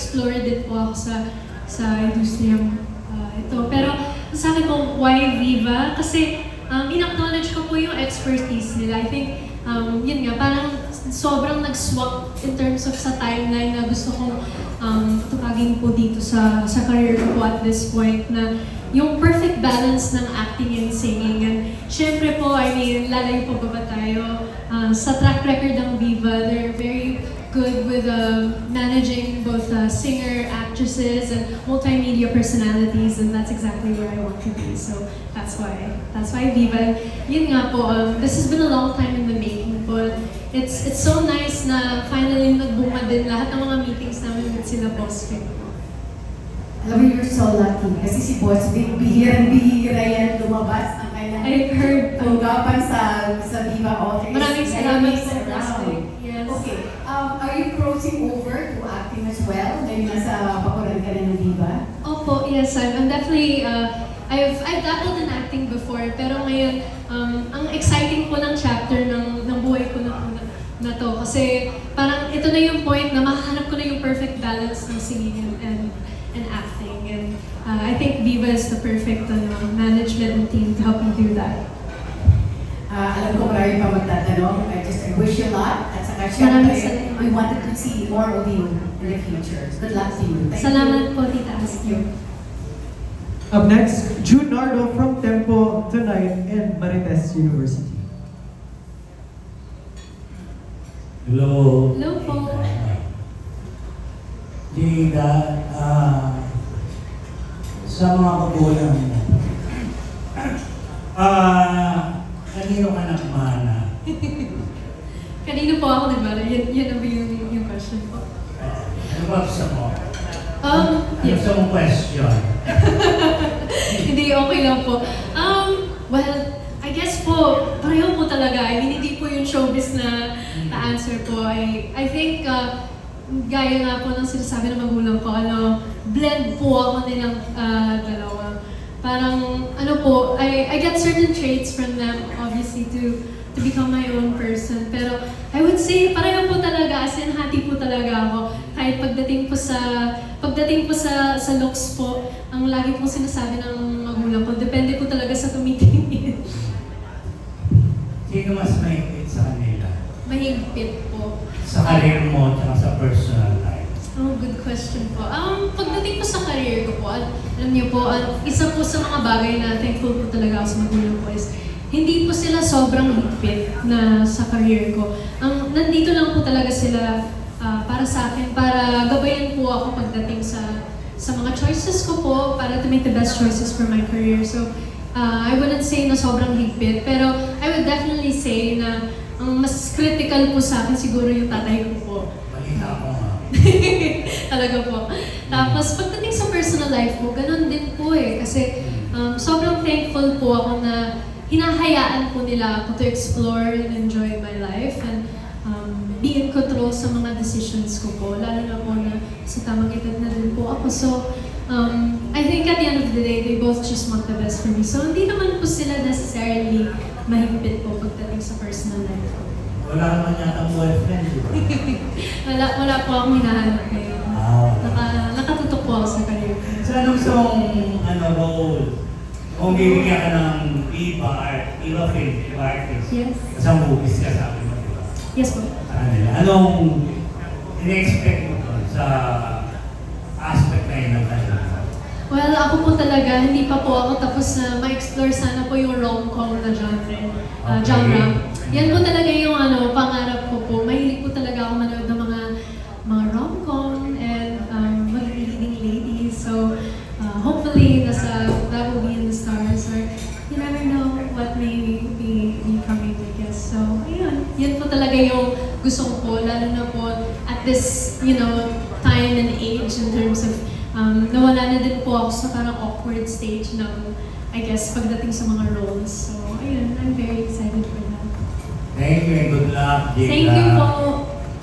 mag-explore din po ako sa industriyang ito. Pero sa akin po, why Viva? Kasi in-acknowledge ko po yung expertise nila. I think, yun nga, parang sobrang nag-swap in terms of sa timeline na gusto kong tupagin po dito sa career ko po at this point na yung perfect balance ng acting and singing. And syempre po, I mean, lalayo po ba tayo? Sa track record ng Viva, they're very good with managing both singer, actresses, and multimedia personalities, and that's exactly where I want to be. So that's why Viva. Yun nga po, this has been a long time in the making, but it's so nice na finally nagbunga din lahat ng mga meetings namin with sila Boss Vic. Alam mo, you're so lucky. Kasi si Boss Vic, bihirang-bihira yan lumabas ng kailangan. I've heard po. Tunggapan sa Viva Office. Maraming salamat po, po, Boss Vic. Yes. Okay. Are you crossing over to acting as well? Dahil nasa pakuran ka na ng Viva? Opo, yes, I'm definitely, I've dabbled in acting before, pero ngayon, ang exciting po ng chapter ng buhay ko na to. Kasi parang ito na yung point na makahanap ko na yung perfect balance ng singing and acting. And I think Viva is the perfect management and team to help me do that. Alam ko marami pa magtatanong. I wish you luck. At saka syempre, we wanted to see more of you in the future. Good luck to you. Salamat po, Tita Astrid. Up next, June Nardo from Tempo Tonight and Marites University. Hello. Hello po. Jada, sa mga kagulang mo, kanino ka nagmana? Kanino po ako nagmana? Yan na ba yung question po? Ano ba gusto mo? Ano Yes. gusto mong question? Hindi, okay lang po. Well, I guess po, pareho po talaga. I mean, hindi po yung showbiz na answer po. I think, gaya nga po ng sinasabi ng magulang ko, blend po ako nilang dalawa. Parang, I get certain traits from them, obviously, to become my own person. Pero, I would say, pareho po talaga, as in, hati po talaga ako. Kahit pagdating po sa looks po, ang lagi pong sinasabi ng magulang ko, depende po talaga sa tumitingin. Sino mas mahigpit sa kanila? Mahigpit po. Sa career mo at sa personal life? Oh, good question po. Pagdating po sa career ko po, alam niyo po, isa po sa mga bagay na thankful po talaga ako sa magulang ko is, hindi po sila sobrang higpit na sa career ko. Nandito lang po talaga sila para sa akin, para gabayan po ako pagdating sa mga choices ko po, para to make the best choices for my career. So, I wouldn't say na sobrang higpit, pero I would definitely say na ang mas critical po sa akin siguro yung tatay ko po. Balita ko nga. Talaga po. Tapos pagdating sa personal life po, ganun din po eh. Kasi sobrang thankful po ako na hinahayaan po nila ako to explore and enjoy my life and be in control sa mga decisions ko po. Lalo na po na sa tamang edad na din po ako. So, I think at the end of the day, they both just want the best for me. So, hindi naman po sila necessarily mahigpit po pagdating sa personal life ko. Wala naman yata boyfriend, di ba? Wala po akong hinahanap ngayon. Nakatutok po ako sa career ko. So anong gusto mong role? Kung bibigyan ka ng Viva artist, Yes. kasi movies ka sabi mo, di ba? Yes po. Anong in-expect mo doon sa aspect na yun ng kanila? Well, ako po talaga, hindi pa po ako tapos na ma-explore sana po yung rom-com na genre. Yan po talaga yung pangarap ko po. Mahilig po talaga ako manood ng mga rom-com and mga leading ladies. So, hopefully, that will be in the stars or you never know what may be coming, I guess. So, ayun. Yan po talaga yung gusto ko po, lalo na po at this, time and age in terms of nawala na din po ako sa parang awkward stage ng, I guess, pagdating sa mga roles. So, ayun, I'm very excited for that. Thank you and good luck, Jada. Thank you po.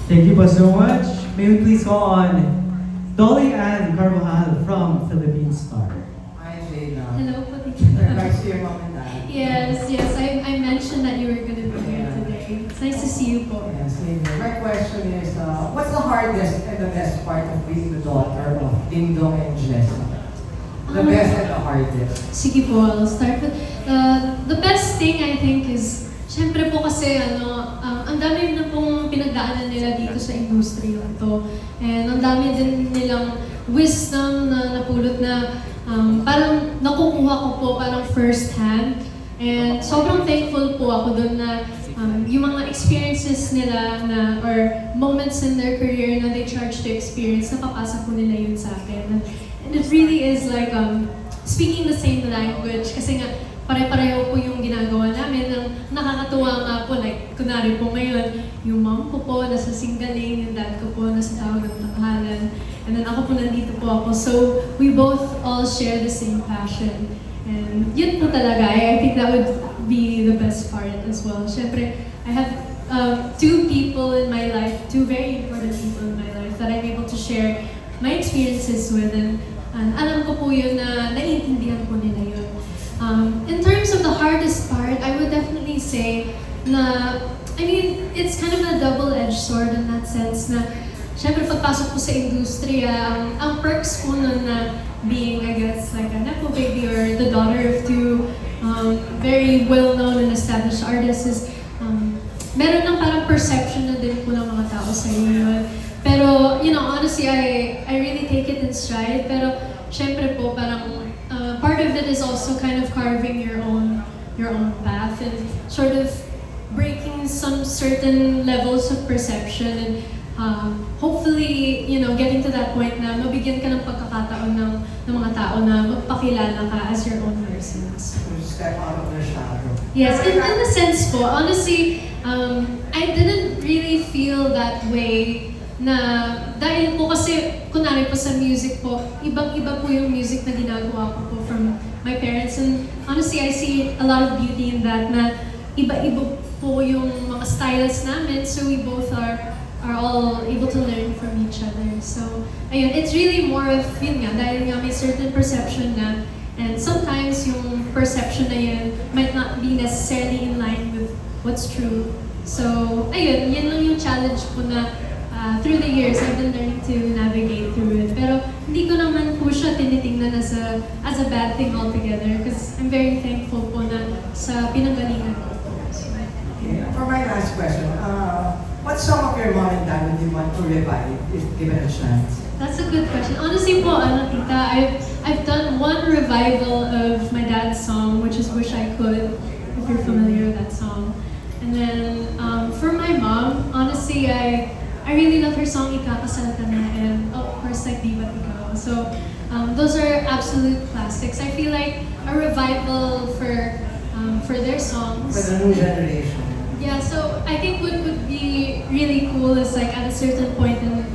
Thank you po so much. May we please call on Dolly Ann Carvajal from Philippine Star. Hi, Jada. Hello po, Regards to your mom and dad. Yes, I mentioned that you were going to be here today. nice to see you po. Yes, my question is, what's the hardest and the best part of being the daughter of Ding Dong and Jessie? The best and the hardest. Sige po, I'll start with, the best thing I think is, syempre po kasi ang dami na pong pinagdaanan nila dito sa industriya to. And ang dami din nilang wisdom na napulot na parang nakukuha ko po parang first hand. And sobrang thankful po ako doon na yung mga experiences nila na, or moments in their career na they charge to experience, napapasa po nila yun sa akin. And it really is like speaking the same language kasi nga pare-pareho po yung ginagawa namin. Ang nakakatuwa nga po, like kunwari po ngayon, yung mom ko po nasa Singaling, yung dad ko po nasa Tawag ng Tanghalan, and then ako po nandito po ako. So we both all share the same passion. And yun po talaga, I think that would be the best part as well. Siyempre, I have two people in my life, two very important people in my life that I'm able to share my experiences with, and alam ko po yun na naiintindihan po nila yun. In terms of the hardest part, I would definitely say na, I mean, it's kind of a double-edged sword in that sense na, syempre pagpasok po sa industriya, ang perks po nun na being, I guess, like a nepo baby or the daughter of two very well-known and established artists is, meron ng parang perception na din po ng mga tao sa inyo. Pero, you know, honestly, I really take it in stride. Pero, syempre po, parang part of it is also kind of carving your own path and sort of breaking some certain levels of perception and hopefully, you know, getting to that point na mabigyan ka ng pagkakataon ng mga tao na magpakilala ka as your own persons. Step out of their shadow. Yes, in a sense po, honestly, I didn't really feel that way na dahil po kasi, kunwari po sa music po, ibang-iba po yung music na ginagawa ko po from my parents. And honestly, I see a lot of beauty in that na iba-iba po yung mga styles namin. So we both are all able to learn from each other. So, ayun, it's really more of, yun nga, dahil nga may certain perception na, and sometimes yung perception na yun might not be necessarily in line with what's true. So, ayun, yun lang yung challenge po na through the years, I've been learning to navigate through it. Pero hindi ko naman po siya tinitingnan as a bad thing altogether because I'm very thankful po na sa pinanggalingan ko po. So, Okay. For my last question, what song of your mom and dad would you want to revive if given a chance? that's a good question. Honestly po, tita, I've done one revival of my dad's song, which is Wish I Could, if you're familiar with that song. And then for my mom, honestly, I really love her song Ikakasal Ka Na, and of course like Di Ba't Ikaw. So those are absolute classics. I feel like a revival for their songs. For the new generation. Yeah, so I think what would be really cool is like at a certain point in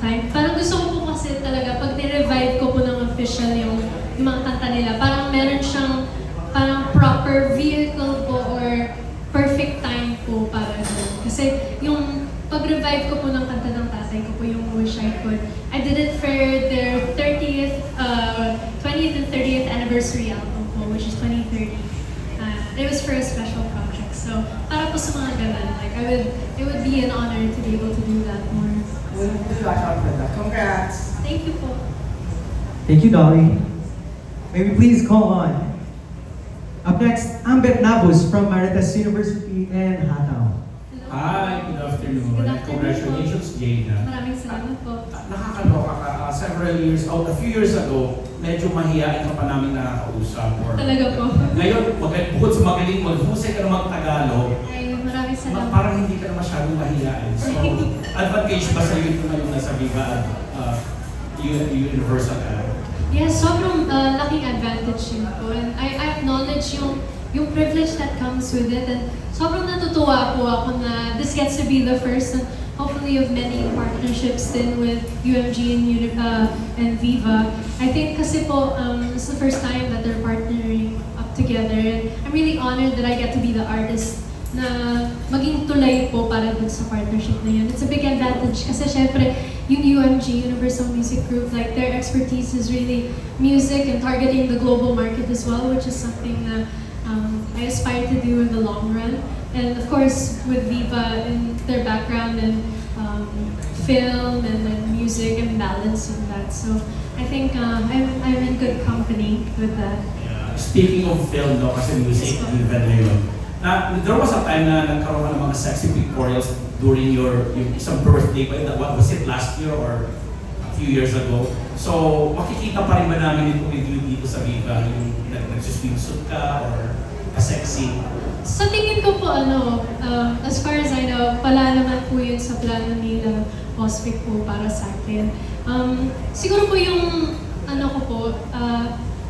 time, parang gusto ko po kasi talaga pag ni-revive ko po ng official yung mga kanta nila, parang meron siyang parang proper vehicle po or perfect time po para doon. Kasi yung pag-revive ko po ng kanta ng tatay ko po yung Wish I Could. I did it for their 20th and 30th anniversary album po, which is 2030. It was for a special project. So, para po sa mga ganun, like it would be an honor to be able to do that more. We'll watch out for that. Congrats! Thank you po. Thank you, Dolly. May we please call on. Up next, Ambet Nabus from Marites University and Hataw. Hello. Hi, good afternoon. Good afternoon Congratulations, Jada. Maraming salamat po. Nakakaloka ka. A few years ago, medyo mahihain ka pa namin nakakausap. Talaga po. Ngayon, bukod sa magaling maghusay ka na mag-Tagalog, Ay, maraming salamat. parang hindi ka na masyadong mahihain. So, advantage ba sa'yo ito na yung nasa Viva at Universal ka? Yes, sobrang laking advantage yun po. And I acknowledge yung privilege that comes with it. And sobrang natutuwa po ako na this gets to be the first and hopefully of many partnerships din with UMG and Viva. I think kasi po, it's the first time that they're partnering up together. And I'm really honored that I get to be the artist na maging tulay po para dun sa partnership na yun. It's a big advantage kasi syempre yung UMG, Universal Music Group, like their expertise is really music and targeting the global market as well, which is something na I aspire to do in the long run. And of course, with Viva and their background in film and then music and balance in that. So I think I'm in good company with that. Yeah. Speaking of film, no, kasi music, Viva na yun. There was a time na nagkaroon ka ng mga sexy pictorials during yung isang birthday ba? What was it, last year or a few years ago? So, makikita pa rin ba namin ito with you dito sa Viva? Yung nagsuswimsuit ka or ka-sexy? Sa tingin ko po, as far as I know, pala naman po yun sa plano nila, Bosvic po para sa akin. Siguro po yung, ko po,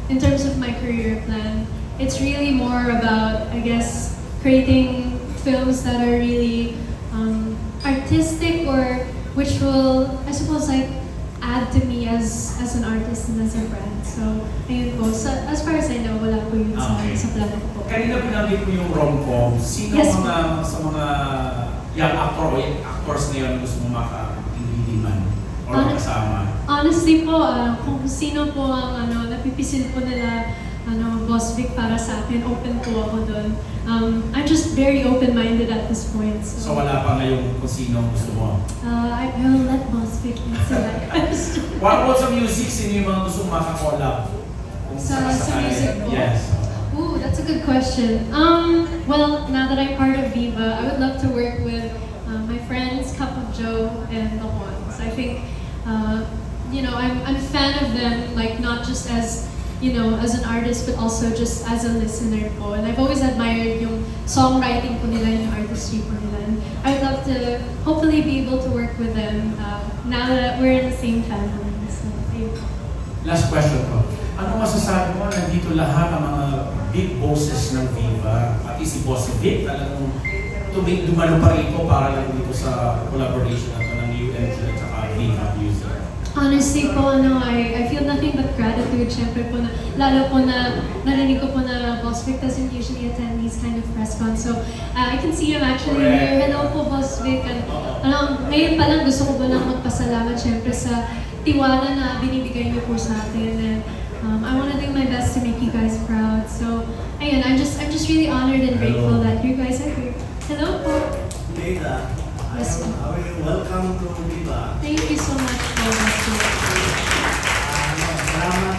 in terms of my career plan, it's really more about, I guess, creating films that are really artistic or which will, I suppose, like, add to me as an artist and as a brand. So, ayun po. So, as far as I know, wala po yun sa plano ko po. Kanina binanggit mo yung rom-com. Sino Yes, sa mga young actor o young actors na yun gusto mo maka-iliman or makasama? Honestly po, kung sino po ang napipisil po nila, Bosvic para sa akin, open po ako doon. I'm just very open-minded at this point. So wala pa ngayong kung sino ang gusto mo? I will let Bosvic answer that question. What about sa music? Sino yung mga gusto mong makakollab? Kung Sa sakasakali? music po? Yes. Ooh, that's a good question. Well, now that I'm part of Viva, I would love to work with my friends, Cup of Joe and the Ones. I think, I'm a fan of them, like not just as as an artist, but also just as a listener po. And I've always admired yung songwriting po nila, yung artistry po nila. And I'd love to hopefully be able to work with them now that we're in the same family. So, ayun. Last question ko. Ano masasabi mo? Nandito lahat ang mga big bosses ng Viva. At si Boss Vic talagang dumalo pa rito para lang dito sa collaboration na ito ng UMG at saka Viva Music. Honestly po, I feel nothing but gratitude, syempre po lalo po na narinig ko po na Boss Vic doesn't usually attend these kind of press cons. So, I can see him actually here. Hello po, Boss Vic. And, ngayon pa lang gusto ko po lang magpasalamat syempre sa tiwala na binibigay niyo po sa atin. And I want to do my best to make you guys proud. So, ayun, I'm just really honored and grateful that you guys are here. Hello po. Leila, Yes, ma'am. welcome to Viva. Thank you so much po, Boss Vic. Salamat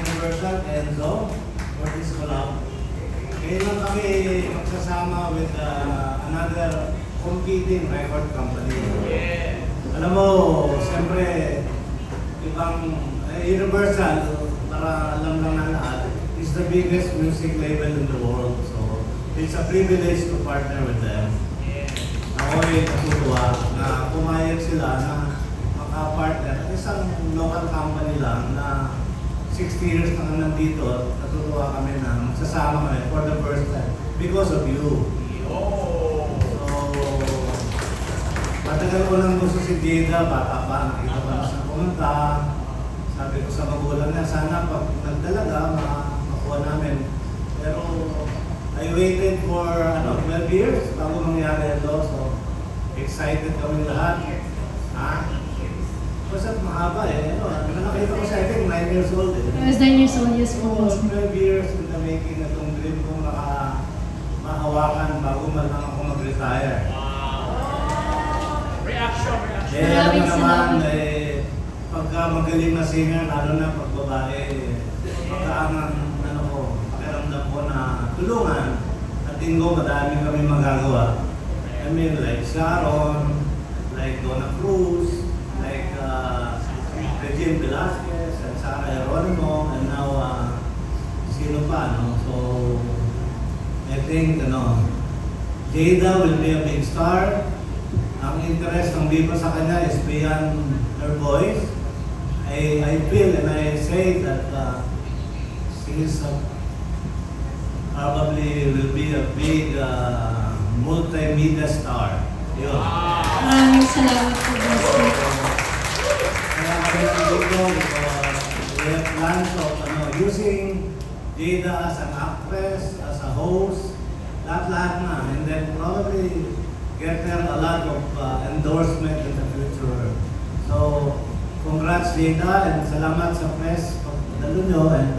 Universal and Zo for this collab. Ngayon lang kami magsasama with another competing record company. Alam mo, siyempre, Universal, para alam lang na lahat, is the biggest music label in the world. So, it's a privilege to partner with them. Ako ay natutuwa na pumayag sila na makapartner at isang local company lang na 60 years na nandito. Natutuwa kami na magsasama kami for the first time because of you. So, matagal ko lang gusto si Jada, bata pa, nakita ko na siya pumunta. Sabi ko sa magulang niya, sana pag nagdalaga, makuha namin. Pero I waited for 12 years bago mangyari ito. So, excited kami lahat. Basta mahaba eh. Nakita ko siya, I think 9 years old eh. I was 9 years old, yes po, Boss So, Vic. 12 years in the making na itong dream kong mahawakan bago man lang ako mag-retire. Reaction. Eh, alam mo naman, pagka magaling na singer, lalo na pag babae, pagka pakiramdam ko na tulungan, at tingko madami kami magagawa. I mean, like Sharon, like Donna Cruz, like Regine Velasquez, and Sarah Geronimo, and now, sino pa, no? So, I think, Jada will be a big star. Ang interest ng Viva sa kanya is beyond her voice. I feel and I say that she is probably will be a big multimedia star. Yun. Maraming salamat po, Boss Vic. Kaya kami nandito, we have plans of using Jada as an actress, as a host, lahat-lahat na. And then probably get her a lot of endorsement in the future. So, congrats Jada and salamat sa press pagdalo nyo and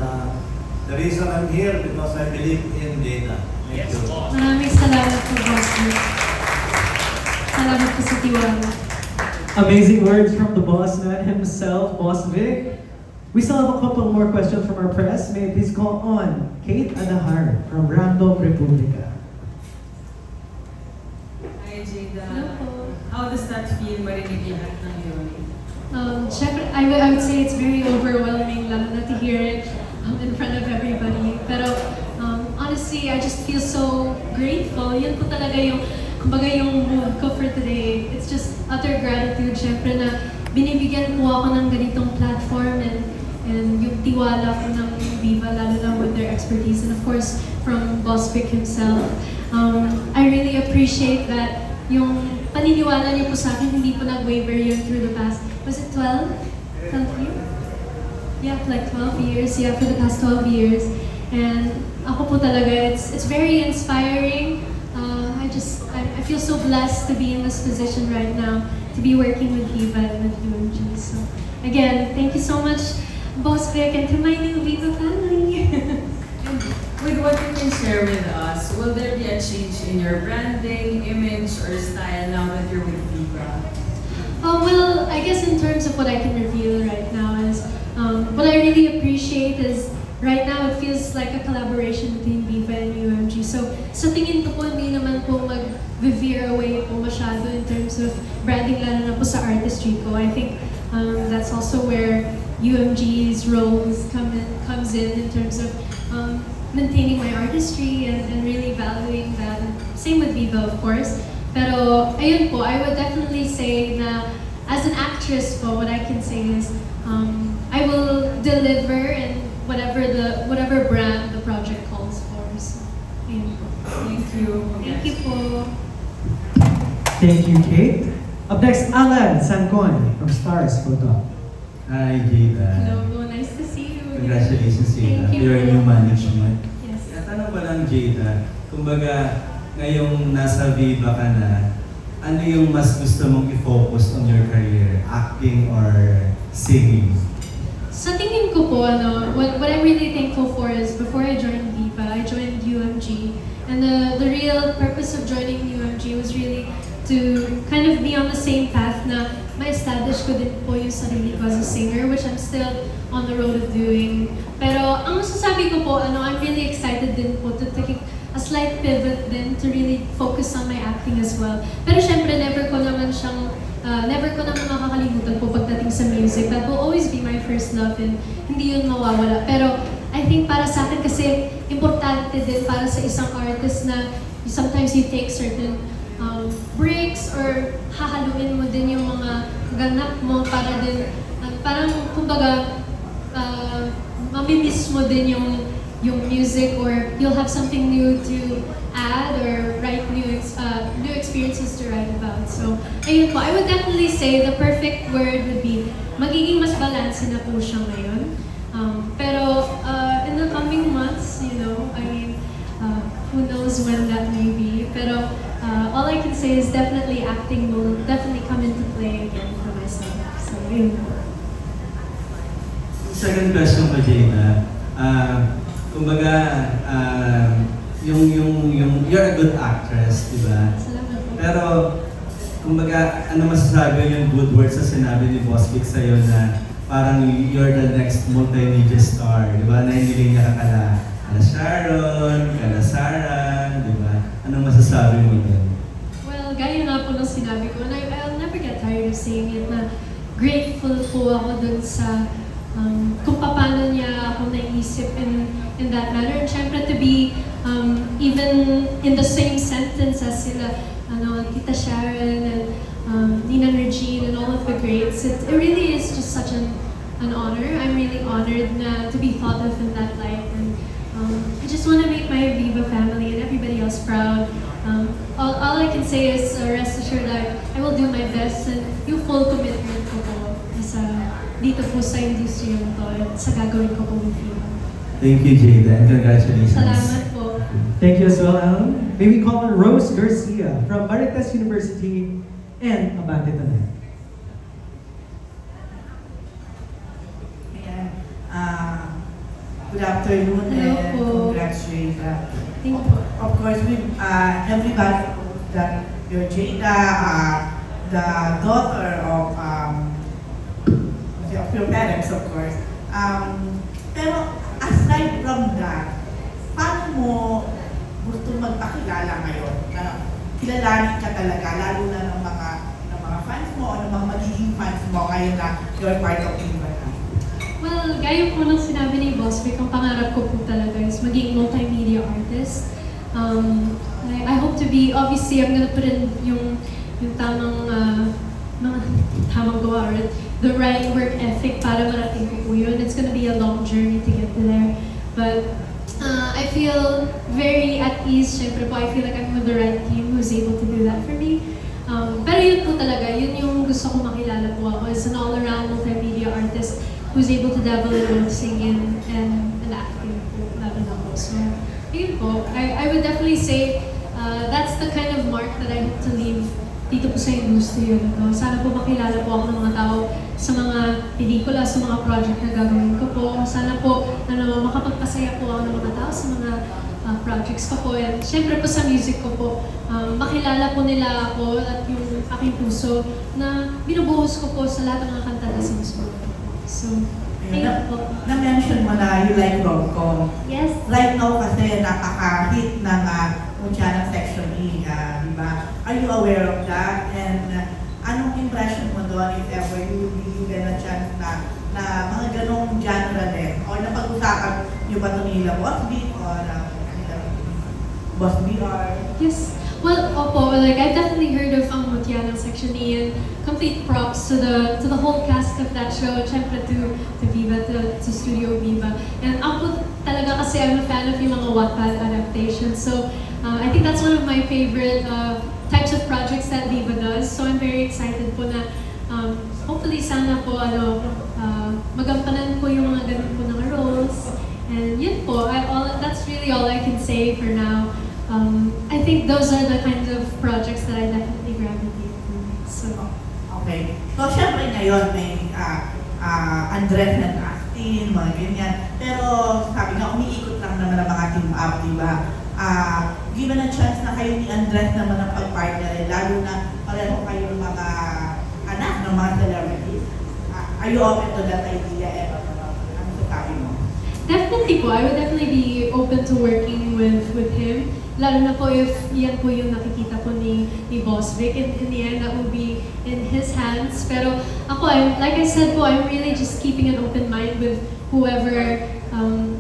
The reason I'm here because I believe in Jada. Thank you. Maraming salamat po, Boss Vic. Salamat po sa tiwala. Amazing words from the boss man himself, Boss Vic. We still have a couple more questions from our press. May I please call on Kate Adahar from Random Republica. Hi, Jada. Hello po. How does that feel marinig lahat ng yun? Syempre, I would say it's very overwhelming, lalo na to hear it in front of everybody. Pero honestly, I just feel so grateful. Yun po talaga yung, kumbaga yung mood ko for today. It's just utter gratitude, syempre, na binibigyan po ako ng ganitong platform and yung tiwala ko ng Viva, lalo na with their expertise. And of course, from Boss Vic himself. I really appreciate that yung paniniwala niyo po sa akin, hindi po nag-waver yun through the past, was it 12? 12 years? Yeah, like 12 years. Yeah, for the past 12 years. And ako po talaga, it's very inspiring. I feel so blessed to be in this position right now, to be working with Viva and with UMG. So again, thank you so much, Boss Vic, and to my new Viva family. With what you can share with us, will there be a change in your branding, image, or style now that you're with Viva? Well, I guess in terms of what I can reveal right now is, what I really appreciate is, right now it feels like a collaboration between Viva and UMG. So, sa tingin ko po, hindi naman po mag-veer away po masyado in terms of branding, lalo na po sa artistry ko. I think that's also where UMG's roles comes in terms of maintaining my artistry and really valuing that. Same with Viva, of course. Pero, ayun po, I would definitely say na as an actress po, what I can say is, I will deliver and whatever brand the project calls for. So, ayun po. Thank you. Thank you po. Thank you, Kate. Up next, Alan Sancon from Stars Photo. Hi, Jada. Hello, nice to see you. Congratulations, Jada. Thank you. Your new management. Yes. Tanong ko lang, Jada, kumbaga, ngayong nasa Viva ka na, ano yung mas gusto mong i-focus on your career? Acting or singing? Sa tingin ko po, what I'm really thankful for is before I joined Viva, I joined UMG. And the real purpose of joining UMG was really to kind of be on the same path na ma-establish ko din po yung sarili ko as a singer, which I'm still on the road of doing. Pero ang masasabi ko po, I'm really excited din po to take a slight pivot din to really focus on my acting as well. Pero syempre, never ko naman makakalimutan po pagdating sa music. That will always be my first love and hindi yun mawawala. Pero I think para sa akin kasi importante din para sa isang artist na sometimes you take certain breaks or hahaluin mo din yung mga ganap mo para din, parang kumbaga, mamimiss mo din yung music or you'll have something new to add or write new experiences to write about. So, ayun po, I would definitely say the perfect word would be magiging mas balanse na po siya ngayon. Pero in the coming months, who knows when that may be. Pero all I can say is definitely acting will definitely come into play again for myself. So, yun po. Second question ko, Jada. Kumbaga, you're a good actress, di ba? Salamat po. Pero, kumbaga, ano masasabi yung good words na sinabi ni Boss Vic sa'yo na parang you're the next multimedia star, di ba? Nainiling niya ka kala Sharon, kala Sarah, di ba? Anong masasabi mo doon? Well, gaya nga po nung sinabi ko, and I'll never get tired of saying it, na grateful po ako dun sa kung paano niya ako naisip in that manner. And syempre to be even in the same sentence as sila, Tita Sharon and Nina Regine and all of the greats, it really is just such an honor. I'm really honored to be thought of in that light. And I just want to make my Viva family and everybody else proud. All I can say is rest assured that I will do my best and yung full commitment ko po dito po sa industriyang to at sa gagawin ko po with Viva. Thank you, Jada, and congratulations. Salamat po. Thank you as well, Alan. May we call on Rose Garcia from Marites University and Abante Tanay. Ayan. Good afternoon Hello and po. congrats, Jada. Thank you. Of course, everybody knows that you're Jada, the daughter of your parents, of course. Pero aside from that, paano mo gusto magpakilala ngayon na kilalanin ka talaga, lalo na ng mga fans mo o ng mga magiging fans mo ngayon na you're part of Viva na? Well, gaya po ng sinabi ni Boss Vic, ang pangarap ko po talaga is maging multimedia artist. I hope to be, obviously, I'm gonna put in yung tamang, mga tamang gawa, or the right work ethic para marating ko po yun. It's gonna be a long journey to get there. But I feel very at ease, syempre po, I feel like I'm with the right team who's able to do that for me. Pero yun po talaga, yun yung gusto ko makilala po ako as an all-around multimedia artist who's able to dabble in both singing and acting po, lalo na po. So, yun po, I would definitely say that's the kind of mark that I hope to leave dito po sa industriya nito. Sana po makilala po ako ng mga tao sa mga pelikula, sa mga project na gagawin ko po. Sana po makapagpasaya po ako ng mga tao sa mga projects ko po. And syempre po sa music ko po, makilala po nila ako at yung aking puso na binubuhos ko po sa lahat ng mga kanta na sinusunod ko po. So, thank you po. Na-mention mo na you like rom-com. Yes. Right now kasi napaka-hit ng Mutya ng Section E, di ba? Are you aware of that? And anong impression mo doon if ever you will be given a chance na mga ganong genre din? Or napag-usapan niyo ba ito nila Boss B or Boss BR? Yes. Well, opo, like I've definitely heard of ang Mutya ng Section E, and complete props to the whole cast of that show, syempre to Viva, to Studio Viva. And ako talaga kasi I'm a fan of yung mga Wattpad adaptations. So I think that's one of my favorite types of projects that Viva does. So I'm very excited po na hopefully sana po magampanan po yung mga ganun po ng roles. And yun po, that's really all I can say for now. I think those are the kinds of projects that I definitely gravitate to. So, okay. So, syempre ngayon may Andres and Astin, mga ganyan. Pero sabi nga, umiikot lang naman ang mga team up, di ba? Given a chance na kayo ni Andres naman ang pag-partner, lalo na pareho kayong mga anak ng mga celebrities. Are you open to that idea? Ano sasabi mo? definitely po, I would definitely be open to working with him. Lalo na po if yan po yung nakikita po ni Boss Vic. In the end, that will be in his hands. Pero ako, like I said po, I'm really just keeping an open mind with whoever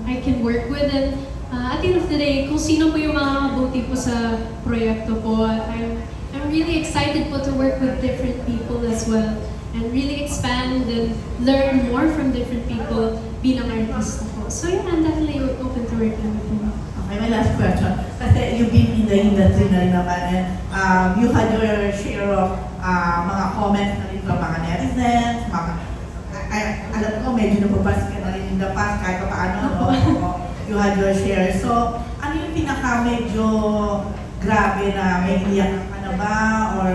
I can work with. And at the end of the day, kung sino po yung makakabuti po sa proyekto po, I'm really excited po to work with different people as well. And really expand and learn more from different people bilang artista po. So yeah, I'm definitely open to working with him. Okay, my last question. Kasi you've been in the industry na rin naman and you had your share of mga comments na rin from mga netizens, alam ko medyo napabas ka na rin in the past kahit pa paano, no? You had your share. So, ano yung pinaka medyo grabe na may iyak ka na ba? Or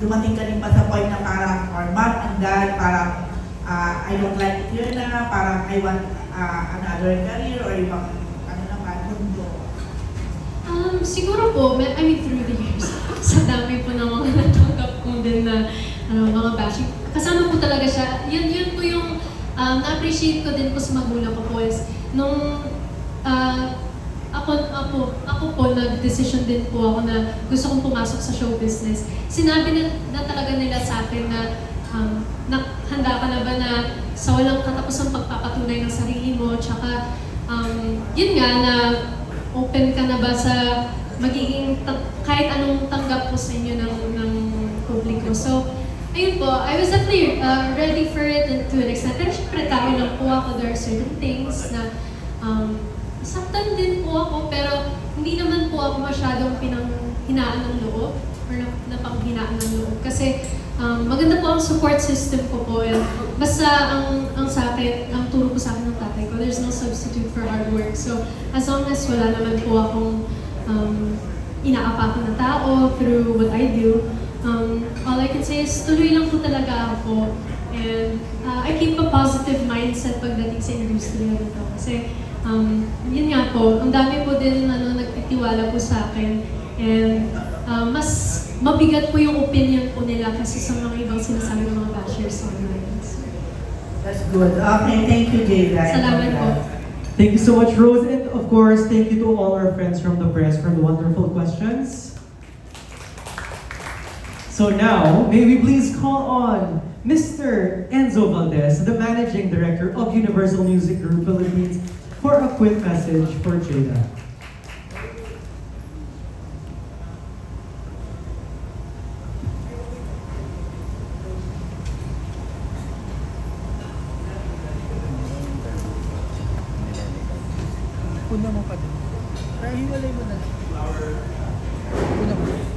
dumating ka rin pa sa point na parang, or mom and dad, parang I don't like it here na, parang I want another career or ibang siguro po, I mean through the years, sa dami po ng mga natanggap ko din na mga bashing. Kasama po talaga siya. Yun po yung na-appreciate ko din po sa magulang ko po is nung ako po nag-decision din po ako na gusto kong pumasok sa show business. Sinabi na talaga nila sa akin na handa ka na ba na sa walang katapusang pagpapatunay ng sarili mo, tsaka yun nga na open ka na ba sa magiging kahit anong tanggap po sa inyo ng publiko. So, ayun po, I was definitely ready for it to an extent. Pero syempre tao lang po ako, there are certain things na saktan din po ako, pero hindi naman po ako masyadong pinanghinaan ng loob or napanghinaan ng loob. Kasi maganda po ang support system ko po. And basta ang sa akin, ang turo po sa akin ng tatay ko, there's no substitute for hard work. So, as long as wala naman po akong inaapakan na tao through what I do, all I can say is tuloy lang po talaga ako. And I keep a positive mindset pagdating sa industriya nito. Kasi yun nga po, ang dami po din nagtitiwala po sa akin. And mas mabigat po yung opinion po nila kasi sa mga ibang sinasabi ng mga bashers online. So, That's good. Okay, thank you, Jayla. salamat po. Thank you so much, Rose. And of course, thank you to all our friends from the press for the wonderful questions. So now, may we please call on Mr. Enzo Valdez, the Managing Director of Universal Music Group Philippines, for a quick message for Jada. Puno mo pa din. Kaya hiwalay mo na. Puno mo.